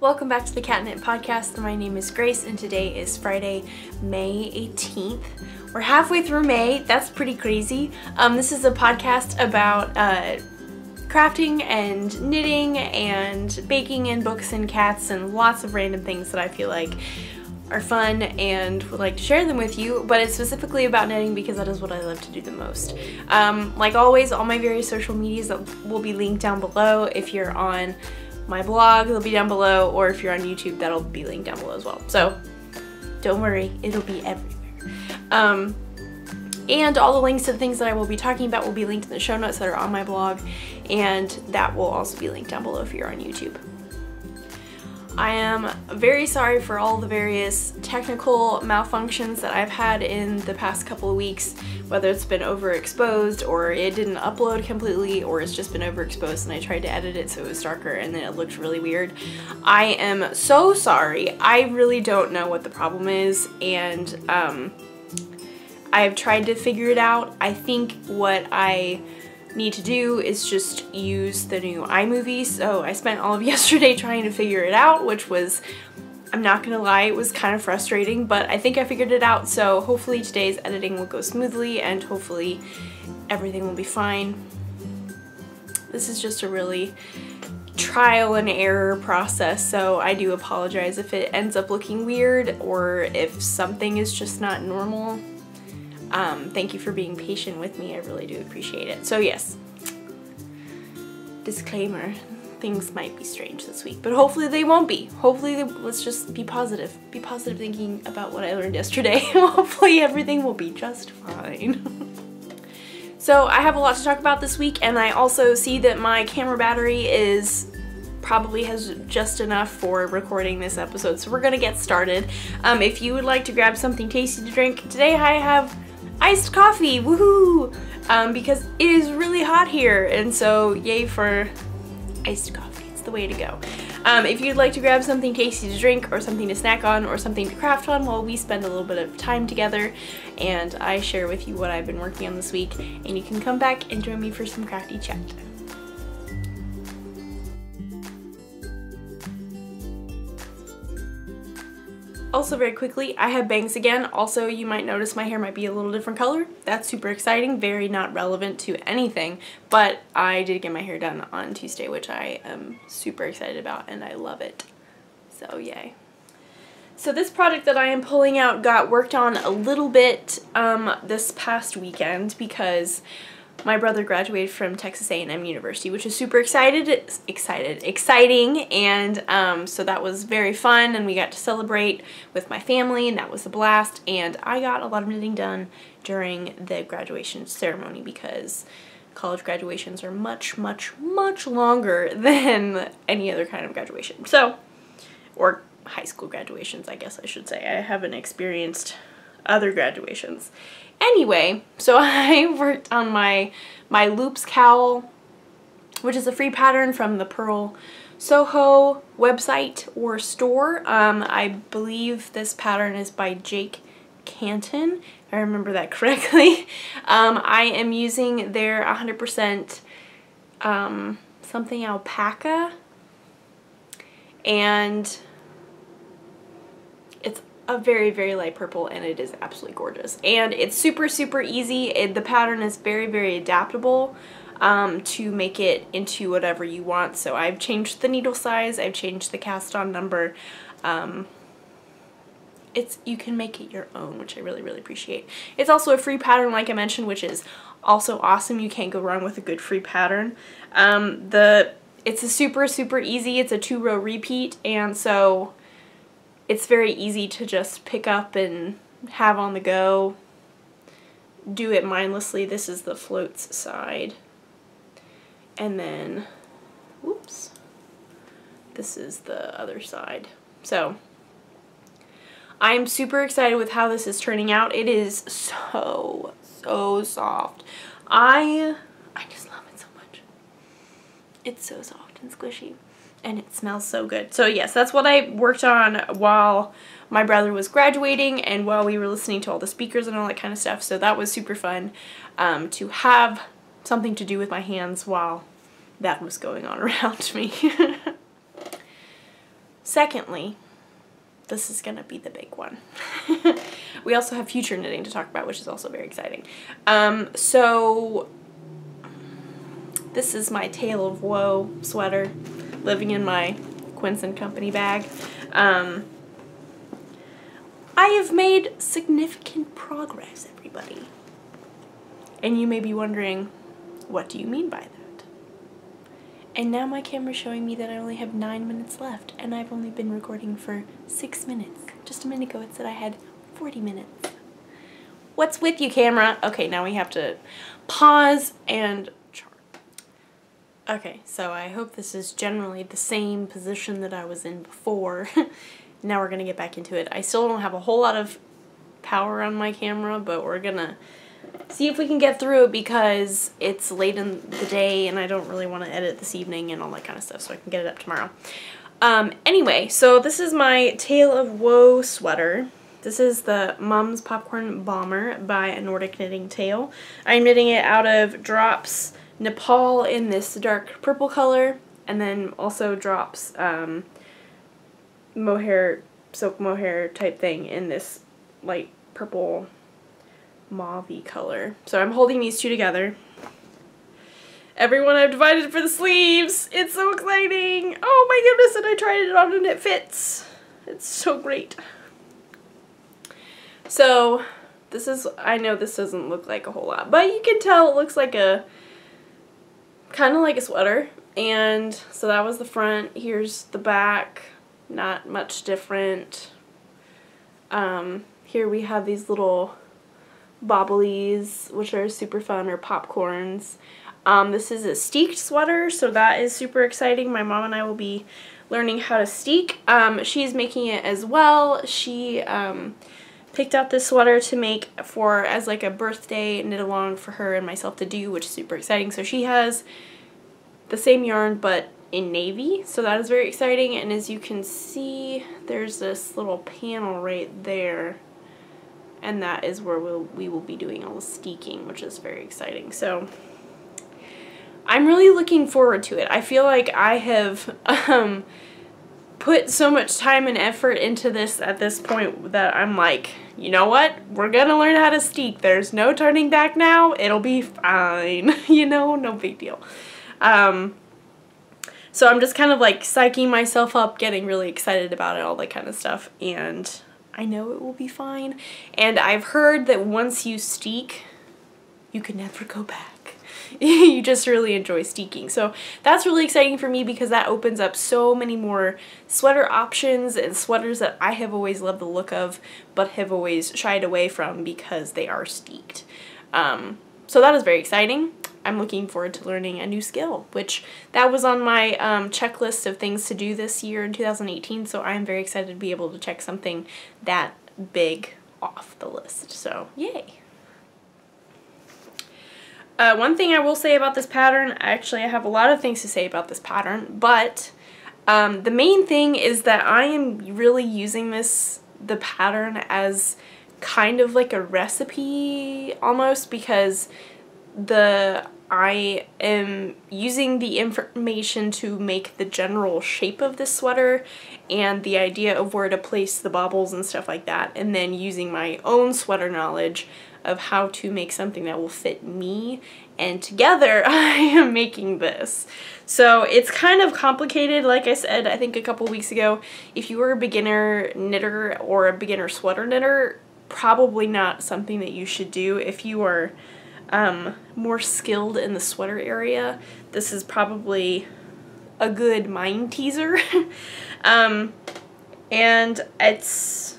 Welcome back to the Cat Knit Podcast. My name is Grace and today is Friday, May 18th. We're halfway through May. That's pretty crazy. This is a podcast about crafting and knitting and baking and books and cats and lots of random things that I feel like are fun and would like to share them with you, but it's specifically about knitting because that is what I love to do the most. Like always, all my various social medias will be linked down below. If you're on my blog, they'll be down below, or if you're on YouTube, that'll be linked down below as well. So don't worry, it'll be everywhere. And all the links to the things that I will be talking about will be linked in the show notes that are on my blog, and that will also be linked down below if you're on YouTube. I am very sorry for all the various technical malfunctions that I've had in the past couple of weeks, whether it's been overexposed or it didn't upload completely or it's just been overexposed and I tried to edit it so it was darker and then it looked really weird. I am so sorry. I really don't know what the problem is, and I've tried to figure it out. I think what I need to do is just use the new iMovie. So I spent all of yesterday trying to figure it out, which was, I'm not gonna lie, it was kind of frustrating, but I think I figured it out. So hopefully today's editing will go smoothly and hopefully everything will be fine. This is just a really trial and error process, so I do apologize if it ends up looking weird or if something is just not normal. Thank you for being patient with me. I really do appreciate it. So yes, disclaimer, things might be strange this week, but hopefully they won't be. Hopefully, let's just be positive. Be positive thinking about what I learned yesterday. Hopefully everything will be just fine. So I have a lot to talk about this week, and I also see that my camera battery probably has just enough for recording this episode, so we're gonna get started. If you would like to grab something tasty to drink, today I have iced coffee, woohoo! Because it is really hot here, and so yay for iced coffee. It's the way to go. If you'd like to grab something tasty to drink or something to snack on or something to craft on while we spend a little bit of time together and I share with you what I've been working on this week, and you can come back and join me for some crafty chat. Also, very quickly, I have bangs again. Also, you might notice my hair might be a little different color. That's super exciting, very not relevant to anything, but I did get my hair done on Tuesday, which I am super excited about, and I love it. So, yay. So this project that I am pulling out got worked on a little bit this past weekend because my brother graduated from Texas A&M University, which is super exciting, and so that was very fun, and we got to celebrate with my family, and that was a blast, and I got a lot of knitting done during the graduation ceremony because college graduations are much, much, much longer than any other kind of graduation. So, or high school graduations, I guess I should say. I haven't experienced other graduations. Anyway, so I worked on my Loops cowl, which is a free pattern from the Pearl Soho website or store. I believe this pattern is by Jake Canton, if I remember that correctly. I am using their 100% something alpaca, and it's a very, very light purple, and it is absolutely gorgeous. And it's super, super easy. The pattern is very, very adaptable to make it into whatever you want. So I've changed the needle size, I've changed the cast on number. You can make it your own, which I really, really appreciate. It's also a free pattern, like I mentioned, which is also awesome. You can't go wrong with a good free pattern. It's a super, super easy. It's a 2-row repeat, and so it's very easy to just pick up and have on the go. Do it mindlessly. This is the floats side. And then, whoops, this is the other side. So, I'm super excited with how this is turning out. It is so, so soft. I just love it so much. It's so soft and squishy. And it smells so good. So yes, that's what I worked on while my brother was graduating and while we were listening to all the speakers and all that kind of stuff. So that was super fun to have something to do with my hands while that was going on around me. Secondly, this is gonna be the big one. We also have future knitting to talk about, which is also very exciting. So this is my Tale of Woe sweater, living in my Quince & Company bag. I have made significant progress, everybody. And you may be wondering, what do you mean by that? And now my camera's showing me that I only have 9 minutes left, and I've only been recording for 6 minutes. Just a minute ago it said I had 40 minutes. What's with you, camera? Okay, now we have to pause and chart. Okay, so I hope this is generally the same position that I was in before. Now we're gonna get back into it. I still don't have a whole lot of power on my camera, but we're gonna see if we can get through it because it's late in the day and I don't really want to edit this evening and all that kind of stuff, so I can get it up tomorrow. Anyway, so this is my Tale of Woe sweater. This is the Mum's Popcorn Bomber by Nordic Knitting Tale. I'm knitting it out of Drops Nepal in this dark purple color, and then also Drops mohair, silk mohair type thing in this light purple mauve-y color. So I'm holding these two together. Everyone, I've divided for the sleeves. It's so exciting. Oh my goodness, and I tried it on and it fits. It's so great. So this is, I know this doesn't look like a whole lot, but you can tell it looks like a, kind of like a sweater. And so that was the front. Here's the back. Not much different. Here we have these little bobblies, which are super fun, or popcorns. This is a steeked sweater, so that is super exciting. My mom and I will be learning how to steek. She's making it as well. She picked out this sweater to make for as like a birthday knit along for her and myself to do, which is super exciting. So she has the same yarn but in navy, so that is very exciting. And as you can see, there's this little panel right there, and that is where we will be doing all the steeking, which is very exciting. So I'm really looking forward to it. I feel like I have put so much time and effort into this at this point that I'm like, you know what? We're gonna learn how to steek. There's no turning back now. It'll be fine. You know, no big deal. So I'm just kind of like psyching myself up, getting really excited about it, all that kind of stuff. And I know it will be fine. And I've heard that once you steek, you can never go back. You just really enjoy steeking. So that's really exciting for me because that opens up so many more sweater options and sweaters that I have always loved the look of but have always shied away from because they are steeked. So that is very exciting. I'm looking forward to learning a new skill, which that was on my checklist of things to do this year in 2018, so I'm very excited to be able to check something that big off the list. So yay. One thing I will say about this pattern, actually I have a lot of things to say about this pattern, but the main thing is that I am really using the pattern as kind of like a recipe almost, because I am using the information to make the general shape of this sweater and the idea of where to place the bobbles and stuff like that, and then using my own sweater knowledge of how to make something that will fit me, and together I am making this. So it's kind of complicated. Like I said, I think a couple weeks ago, if you were a beginner knitter or a beginner sweater knitter, probably not something that you should do. If you are more skilled in the sweater area, this is probably a good mind teaser. And it's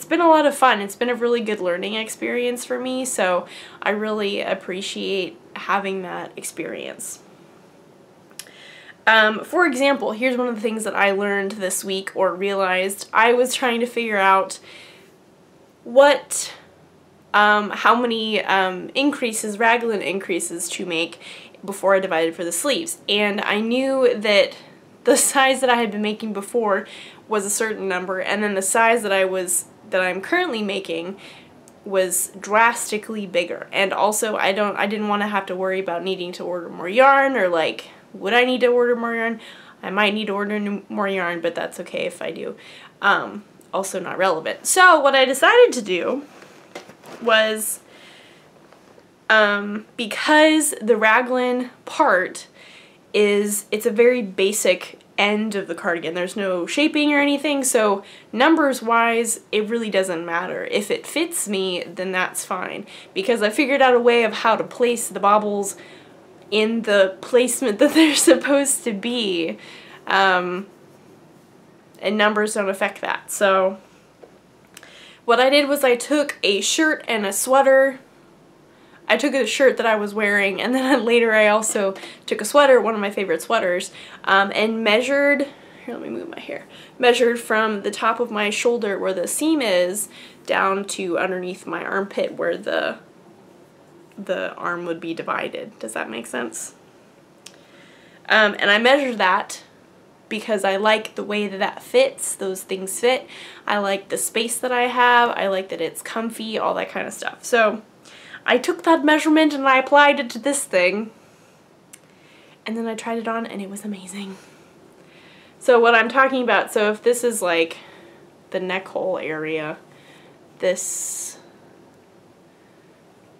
been a lot of fun. It's been a really good learning experience for me, so I really appreciate having that experience. For example, here's one of the things that I learned this week, or realized. I was trying to figure out how many raglan increases to make before I divided for the sleeves. And I knew that the size that I had been making before was a certain number, and then the size that I'm currently making was drastically bigger. And also I didn't want to have to worry about needing to order more yarn, or like, would I need to order more yarn? I might need to order more yarn, but that's okay if I do. Also not relevant. So what I decided to do was, because the raglan part it's a very basic end of the cardigan. There's no shaping or anything, so numbers wise, it really doesn't matter. If it fits me, then that's fine, because I figured out a way of how to place the bobbles in the placement that they're supposed to be, and numbers don't affect that. So what I did was I took a shirt and a sweater. I took a shirt that I was wearing, and then later I also took a sweater, one of my favorite sweaters, and measured, here, let me move my hair, measured from the top of my shoulder where the seam is down to underneath my armpit where the arm would be divided. Does that make sense? And I measured that because I like the way that that fits, those things fit. I like the space that I have. I like that it's comfy, all that kind of stuff. So I took that measurement and I applied it to this thing, and then I tried it on and it was amazing. So what I'm talking about, so if this is like the neck hole area, this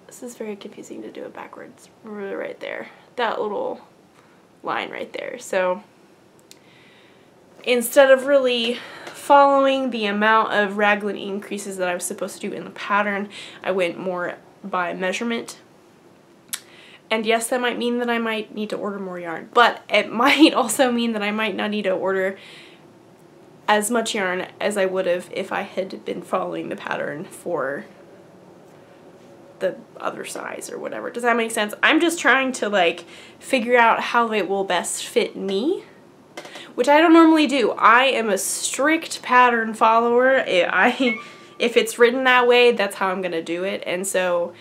is very confusing to do it backwards, right there, that little line right there. So instead of really following the amount of raglan increases that I was supposed to do in the pattern, I went more by measurement. And yes, that might mean that I might need to order more yarn, but it might also mean that I might not need to order as much yarn as I would have if I had been following the pattern for the other size or whatever. Does that make sense? I'm just trying to like figure out how it will best fit me, which I don't normally do. I am a strict pattern follower. If it's written that way, that's how I'm gonna do it. And so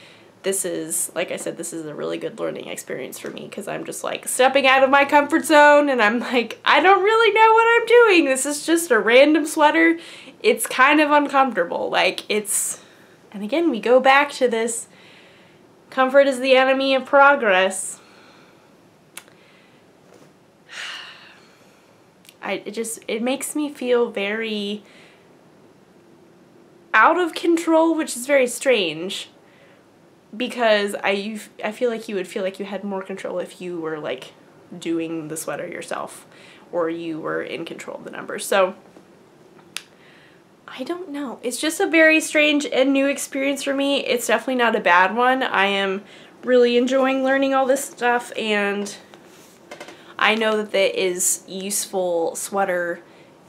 this is, like I said, this is a really good learning experience for me, because I'm just like stepping out of my comfort zone and I'm like, I don't really know what I'm doing. This is just a random sweater. It's kind of uncomfortable. Like, it's, and again, we go back to this, comfort is the enemy of progress. It makes me feel very out of control, which is very strange, because I feel like you would feel like you had more control if you were like doing the sweater yourself, or you were in control of the numbers. So I don't know. It's just a very strange and new experience for me. It's definitely not a bad one. I am really enjoying learning all this stuff, and I know that there is useful sweater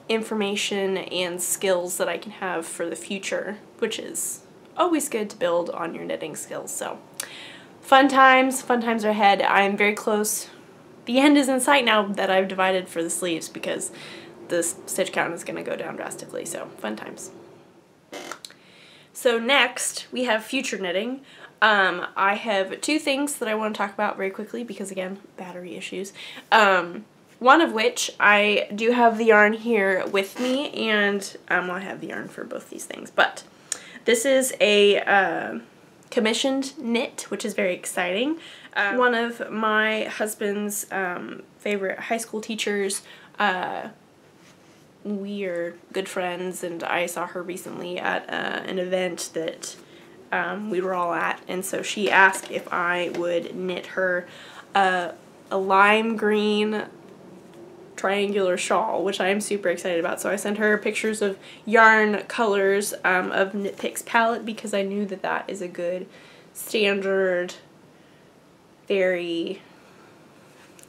information and skills that I can have for the future, which is always good to build on your knitting skills. So fun times are ahead. I'm very close. The end is in sight now that I've divided for the sleeves, because the stitch count is going to go down drastically. So fun times. So next we have future knitting. I have two things that I want to talk about very quickly, because again, battery issues. One of which, I do have the yarn here with me, and I have the yarn for both these things, but this is a commissioned knit, which is very exciting. One of my husband's favorite high school teachers, we are good friends, and I saw her recently at an event that we were all at, and so she asked if I would knit her a lime green triangular shawl, which I am super excited about. So I sent her pictures of yarn colors of Knit Picks palette, because I knew that that is a good standard, very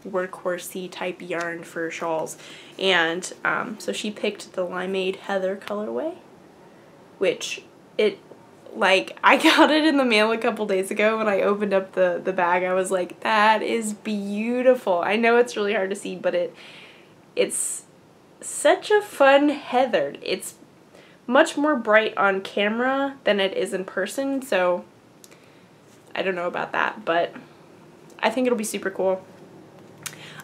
workhorsey type yarn for shawls. And so she picked the Limeade Heather colorway, which I got it in the mail a couple days ago. When I opened up the bag, I was like, that is beautiful. I know it's really hard to see, but it's such a fun heather. It's much more bright on camera than it is in person, so I don't know about that, but I think it'll be super cool.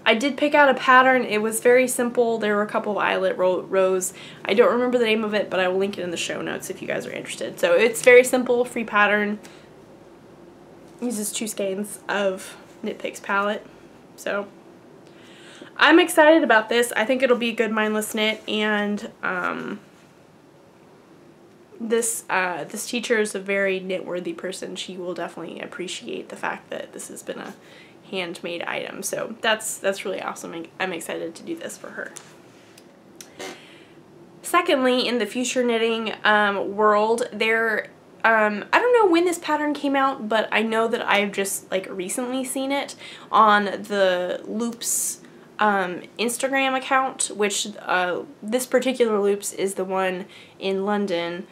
I did pick out a pattern. It was very simple. There were a couple of eyelet rows. I don't remember the name of it, but I will link it in the show notes if you guys are interested. So it's very simple, free pattern. Uses 2 skeins of Knit Picks palette. So I'm excited about this. I think it'll be a good mindless knit, and this teacher is a very knit-worthy person. She will definitely appreciate the fact that this has been a handmade item. So that's really awesome. I'm excited to do this for her. Secondly, in the future knitting world, I don't know when this pattern came out, but I know that I've just like recently seen it on the Loops Instagram account, which this particular Loops is the one in London,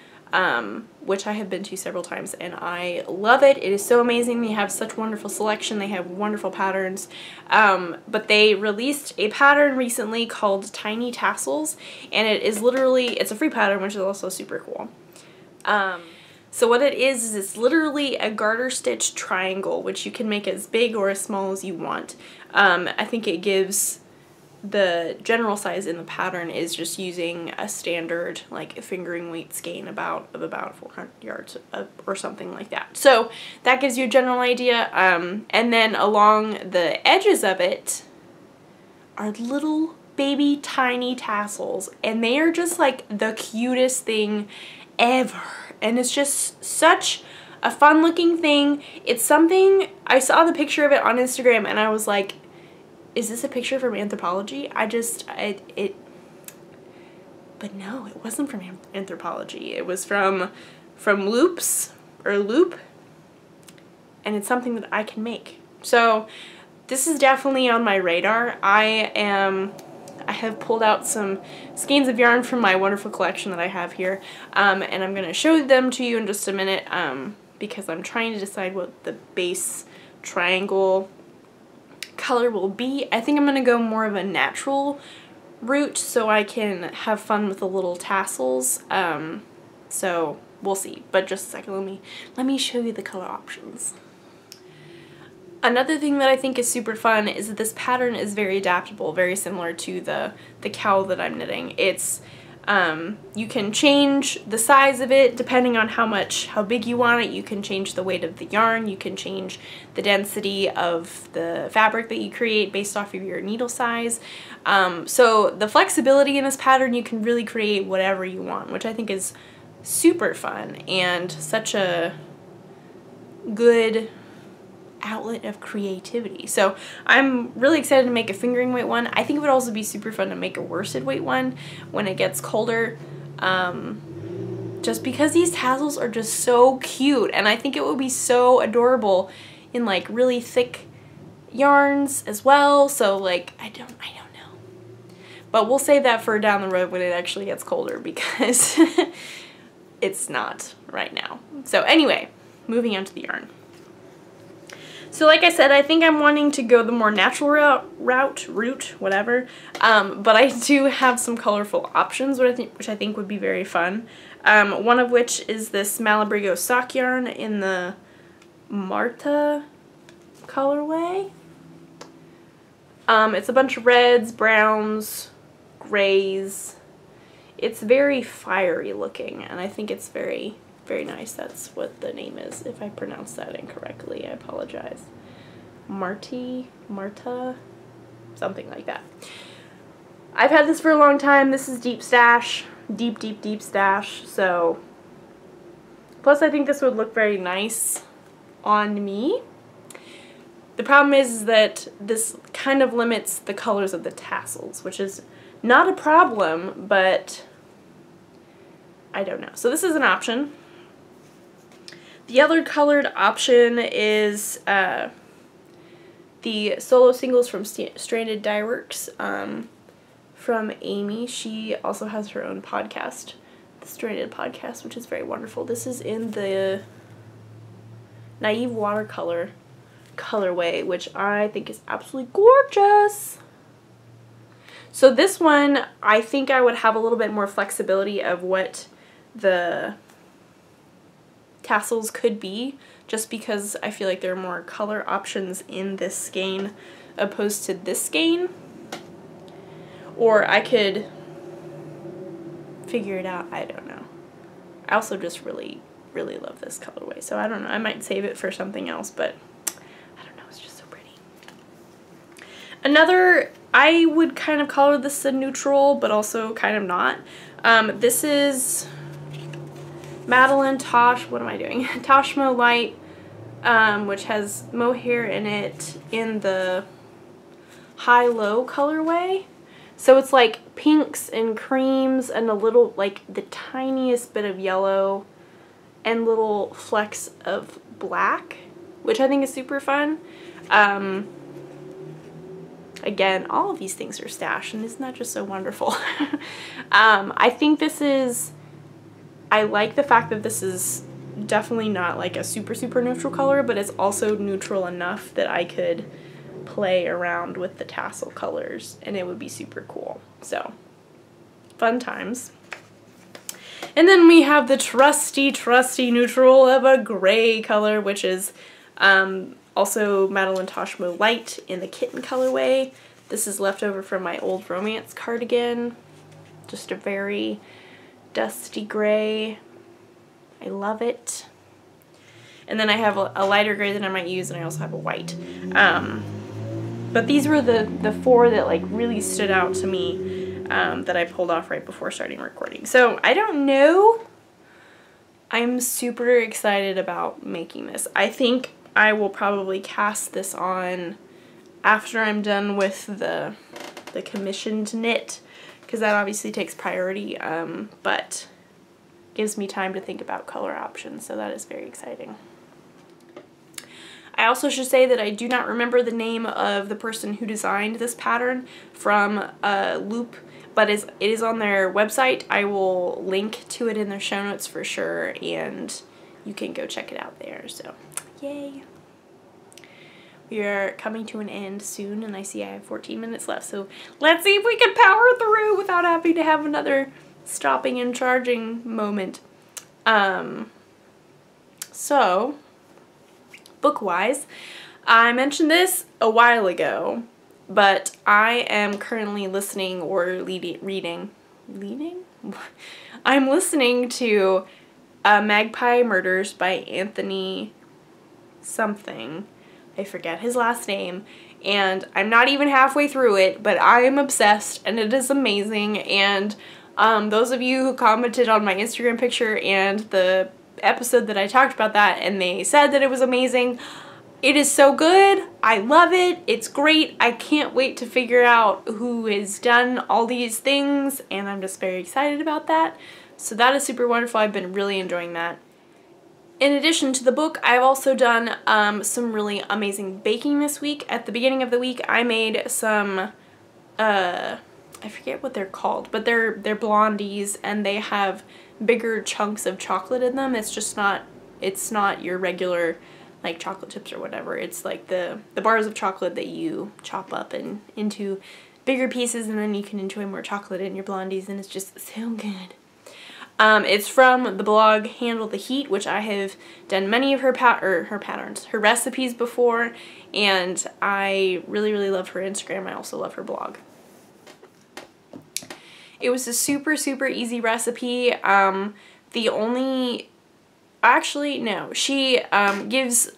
which I have been to several times, and I love it. It is so amazing. They have such wonderful selection. They have wonderful patterns. But they released a pattern recently called Tiny Tassels, and it is literally, it's a free pattern, which is also super cool. So what it is it's literally a garter stitch triangle, which you can make as big or as small as you want. I think it gives the general size in the pattern is just using a standard like fingering weight skein of about 400 yards or something like that. So that gives you a general idea. And then along the edges of it are little baby tiny tassels, and they are just like the cutest thing ever. And it's just such a fun looking thing. It's something, I saw the picture of it on Instagram and I was like, is this a picture from Anthropology? But no, it wasn't from Anthropology. It was from Loops, or Loop, and it's something that I can make. So this is definitely on my radar. I have pulled out some skeins of yarn from my wonderful collection that I have here, and I'm going to show them to you in just a minute, because I'm trying to decide what the base triangle color will be. I think I'm going to go more of a natural route so I can have fun with the little tassels, so we'll see. But just a second, let me show you the color options. Another thing that I think is super fun is that this pattern is very adaptable, very similar to the cowl that I'm knitting. It's you can change the size of it depending on how big you want it. You can change the weight of the yarn. You can change the density of the fabric that you create based off of your needle size. So the flexibility in this pattern, you can really create whatever you want, which I think is super fun and such a good outlet of creativity. So I'm really excited to make a fingering weight one. I think it would also be super fun to make a worsted weight one when it gets colder, just because these tassels are just so cute, and I think it would be so adorable in like really thick yarns as well. So like I don't know, but we'll save that for down the road when it actually gets colder, because it's not right now. So anyway, moving on to the yarn. So like I said, I think I'm wanting to go the more natural route, whatever. But I do have some colorful options, which I think would be very fun. One of which is this Malabrigo sock yarn in the Marta colorway. It's a bunch of reds, browns, grays. It's very fiery looking, and I think it's very nice. That's what the name is. If I pronounced that incorrectly, I apologize. Marta, something like that. I've had this for a long time. This is deep stash, deep stash. So, plus I think this would look very nice on me. The problem is that this kind of limits the colors of the tassels, which is not a problem, but I don't know. So this is an option. The other colored option is the solo singles from Stranded Dye Works, from Amy. She also has her own podcast, the Stranded Podcast, which is very wonderful. This is in the Naive Watercolor colorway, which I think is absolutely gorgeous. So this one, I think I would have a little bit more flexibility of what the tassels could be, just because I feel like there are more color options in this skein opposed to this skein. Or I could figure it out, I don't know. I also just really love this colorway, so I don't know, I might save it for something else, but I don't know, it's just so pretty. Another I would kind of color this a neutral, but also kind of not. This is Madeline what am I doing? Toshmo Light, which has mohair in it in the high-low colorway. So it's like pinks and creams and a little, like the tiniest bit of yellow and little flecks of black, which I think is super fun. Again, all of these things are stashed, and isn't that just so wonderful? I think this is, I like the fact that this is definitely not like a super, super neutral color, but it's also neutral enough that I could play around with the tassel colors and it would be super cool. So, fun times. And then we have the trusty, trusty neutral of a gray color, which is also Madeline Toshmo Light in the kitten colorway. This is leftover from my old romance cardigan. Just a very dusty gray. I love it. And then I have a lighter gray that I might use, and I also have a white. But these were the four that like really stood out to me that I pulled off right before starting recording. So I don't know. I'm super excited about making this. I think I will probably cast this on after I'm done with the commissioned knit, because that obviously takes priority, but gives me time to think about color options, so that is very exciting. I also should say that I do not remember the name of the person who designed this pattern from Loop, but it is on their website. I will link to it in their show notes for sure, and you can go check it out there. So, yay! We are coming to an end soon, and I see I have 14 minutes left, so let's see if we can power through without having to have another stopping and charging moment. So, book-wise, I mentioned this a while ago, but I am currently listening or reading? I'm listening to Magpie Murders by Anthony something. I forget his last name, and I'm not even halfway through it, but I am obsessed, and it is amazing. And those of you who commented on my Instagram picture and the episode that I talked about that, and they said that it was amazing, it is so good. I love it. It's great. I can't wait to figure out who has done all these things, and I'm just very excited about that. So that is super wonderful. I've been really enjoying that. In addition to the book, I've also done some really amazing baking this week. At the beginning of the week, I made some, I forget what they're called, but they're blondies, and they have bigger chunks of chocolate in them. It's just not, it's not your regular like chocolate chips or whatever. It's like the bars of chocolate that you chop up and into bigger pieces, and then you can enjoy more chocolate in your blondies, and it's just so good. It's from the blog Handle the Heat, which I have done many of her recipes before, and I really, really love her Instagram. I also love her blog. It was a super, super easy recipe. She gives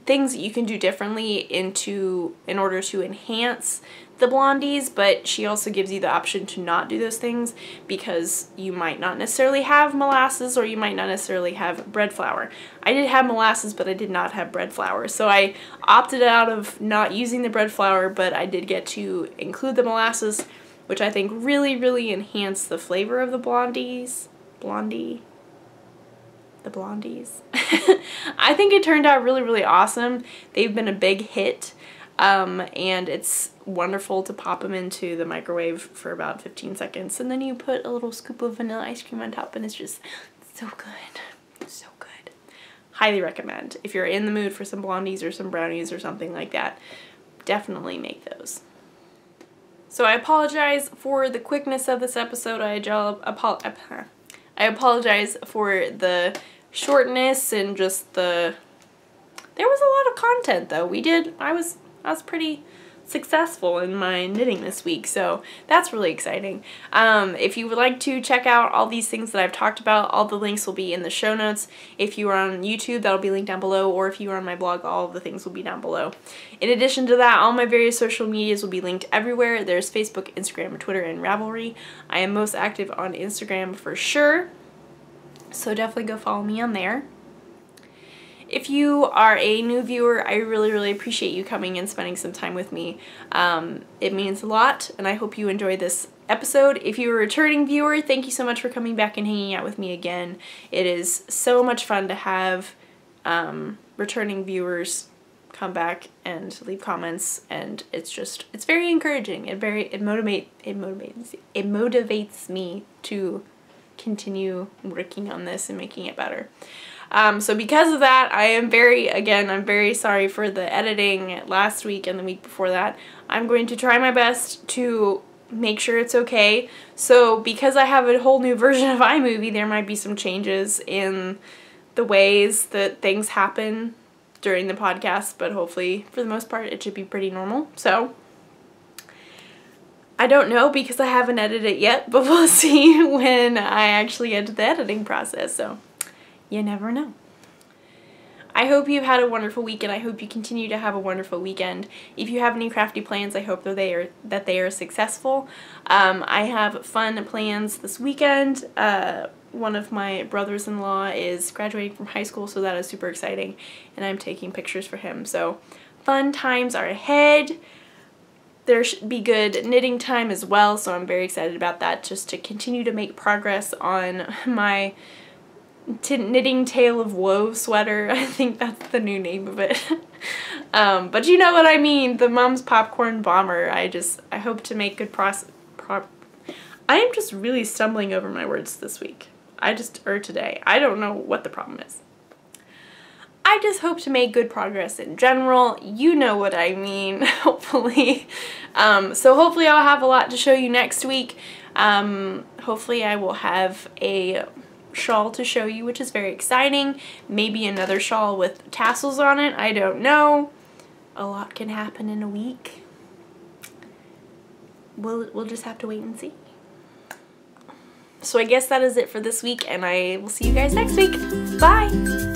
things that you can do differently in order to enhance the blondies, but she also gives you the option to not do those things because you might not necessarily have molasses, or you might not necessarily have bread flour. I did have molasses, but I did not have bread flour, so I opted out of not using the bread flour, but I did get to include the molasses, which I think really, really enhanced the flavor of the blondies. The blondies. I think it turned out really, really awesome. They've been a big hit, and it's wonderful to pop them into the microwave for about 15 seconds, and then you put a little scoop of vanilla ice cream on top, and it's just so good. So good. Highly recommend. If you're in the mood for some blondies or some brownies or something like that, definitely make those. So I apologize for the quickness of this episode. I apologize for the shortness and just there was a lot of content though. I was pretty successful in my knitting this week, so that's really exciting. If you would like to check out all these things that I've talked about, all the links will be in the show notes. If you are on YouTube, that'll be linked down below, or if you are on my blog, all of the things will be down below. In addition to that, all my various social medias will be linked everywhere. There's Facebook, Instagram, Twitter, and Ravelry. I am most active on Instagram for sure, so definitely go follow me on there. If you are a new viewer, I really appreciate you coming and spending some time with me. It means a lot, and I hope you enjoy this episode. If you're a returning viewer, thank you so much for coming back and hanging out with me again. It is so much fun to have returning viewers come back and leave comments, and it's very encouraging. It motivates me to continue working on this and making it better. So because of that, I'm very sorry for the editing last week and the week before that. I'm going to try my best to make sure it's okay. So because I have a whole new version of iMovie, there might be some changes in the ways that things happen during the podcast, but hopefully for the most part it should be pretty normal. So I don't know because I haven't edited it yet, but we'll see when I actually get to the editing process. So you never know. I hope you've had a wonderful week, and I hope you continue to have a wonderful weekend. If you have any crafty plans, I hope that they are successful. I have fun plans this weekend. One of my brothers-in-law is graduating from high school, so that is super exciting, and I'm taking pictures for him. So fun times are ahead. There should be good knitting time as well, so I'm very excited about that, just to continue to make progress on my knitting Tale of Woe sweater. I think that's the new name of it. But you know what I mean, the Mom's Popcorn Bomber. I hope to make good I am just really stumbling over my words this week. Today. I don't know what the problem is. I just hope to make good progress in general. You know what I mean, hopefully. So hopefully I'll have a lot to show you next week. Hopefully I will have a shawl to show you, which is very exciting. Maybe another shawl with tassels on it. I don't know. A lot can happen in a week. We'll just have to wait and see. So I guess that is it for this week, and I will see you guys next week. Bye!